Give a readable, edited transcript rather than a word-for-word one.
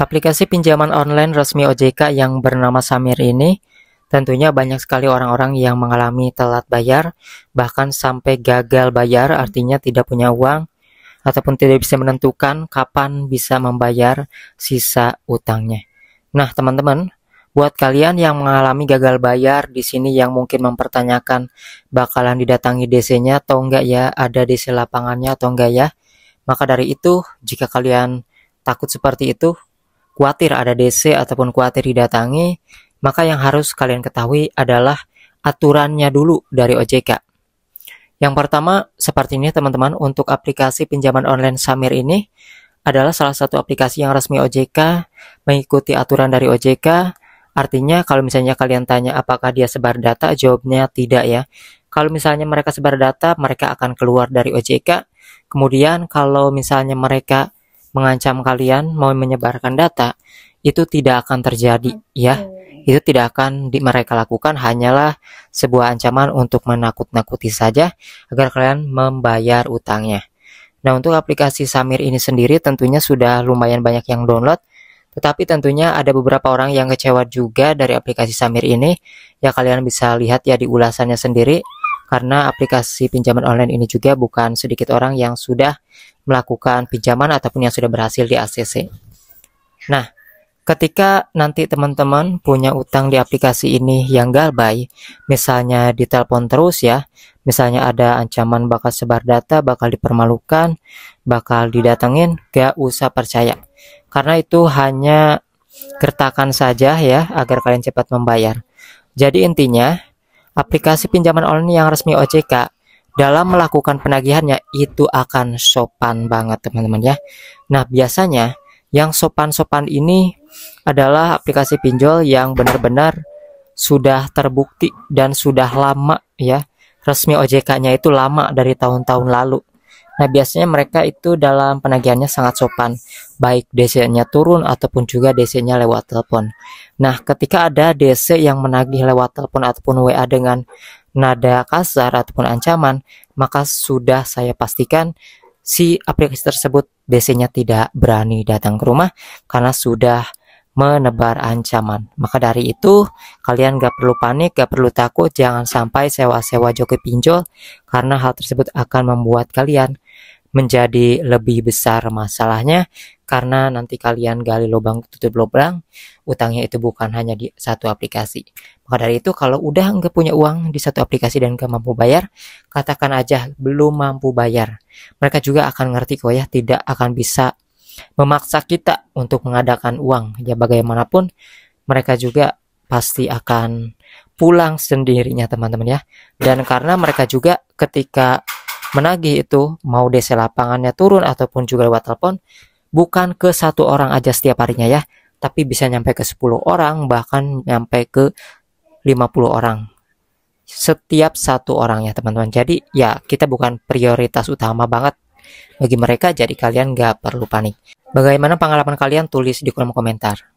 Aplikasi pinjaman online resmi OJK yang bernama Samir ini tentunya banyak sekali orang-orang yang mengalami telat bayar, bahkan sampai gagal bayar, artinya tidak punya uang ataupun tidak bisa menentukan kapan bisa membayar sisa utangnya. Nah, teman-teman, buat kalian yang mengalami gagal bayar di sini yang mungkin mempertanyakan bakalan didatangi DC-nya atau enggak ya, ada DC lapangannya atau enggak ya. Maka dari itu, jika kalian takut seperti itu, khawatir ada DC ataupun khawatir didatangi, maka yang harus kalian ketahui adalah aturannya dulu dari OJK. Yang pertama, seperti ini teman-teman, untuk aplikasi pinjaman online Samir ini adalah salah satu aplikasi yang resmi OJK, mengikuti aturan dari OJK. Artinya kalau misalnya kalian tanya apakah dia sebar data, jawabnya tidak ya. Kalau misalnya mereka sebar data, mereka akan keluar dari OJK. Kemudian kalau misalnya mereka mengancam kalian mau menyebarkan data, itu tidak akan terjadi ya. Itu tidak akan mereka lakukan, hanyalah sebuah ancaman untuk menakut-nakuti saja agar kalian membayar utangnya. Nah, untuk aplikasi Samir ini sendiri tentunya sudah lumayan banyak yang download, tetapi tentunya ada beberapa orang yang kecewa juga dari aplikasi Samir ini. Ya, kalian bisa lihat ya di ulasannya sendiri, karena aplikasi pinjaman online ini juga bukan sedikit orang yang sudah melakukan pinjaman ataupun yang sudah berhasil di ACC. Nah, ketika nanti teman-teman punya utang di aplikasi ini yang galbay, misalnya ditelepon terus ya, misalnya ada ancaman bakal sebar data, bakal dipermalukan, bakal didatengin, gak usah percaya. Karena itu hanya gertakan saja ya, agar kalian cepat membayar. Jadi intinya, aplikasi pinjaman online yang resmi OJK dalam melakukan penagihannya itu akan sopan banget teman-teman ya. Nah, biasanya yang sopan-sopan ini adalah aplikasi pinjol yang benar-benar sudah terbukti dan sudah lama ya. Resmi OJK-nya itu lama dari tahun-tahun lalu. Nah, biasanya mereka itu dalam penagihannya sangat sopan, baik DC-nya turun ataupun juga DC-nya lewat telepon. Nah, ketika ada DC yang menagih lewat telepon ataupun WA dengan nada kasar ataupun ancaman, maka sudah saya pastikan si aplikasi tersebut DC-nya tidak berani datang ke rumah karena sudah menebar ancaman. Maka dari itu kalian gak perlu panik, gak perlu takut, jangan sampai sewa-sewa joki pinjol, karena hal tersebut akan membuat kalian menjadi lebih besar masalahnya, karena nanti kalian gali lubang tutup lubang, utangnya itu bukan hanya di satu aplikasi. Maka dari itu kalau udah nggak punya uang di satu aplikasi dan nggak mampu bayar, katakan aja belum mampu bayar. Mereka juga akan ngerti kok ya, tidak akan bisa memaksa kita untuk mengadakan uang. Ya bagaimanapun mereka juga pasti akan pulang sendirinya teman-teman ya. Dan karena mereka juga ketika menagih itu mau DC lapangannya turun ataupun juga lewat telepon, bukan ke satu orang aja setiap harinya ya, tapi bisa nyampe ke 10 orang, bahkan nyampe ke 50 orang setiap satu orang ya teman-teman. Jadi ya kita bukan prioritas utama banget bagi mereka, jadi kalian gak perlu panik. Bagaimana pengalaman kalian, tulis di kolom komentar.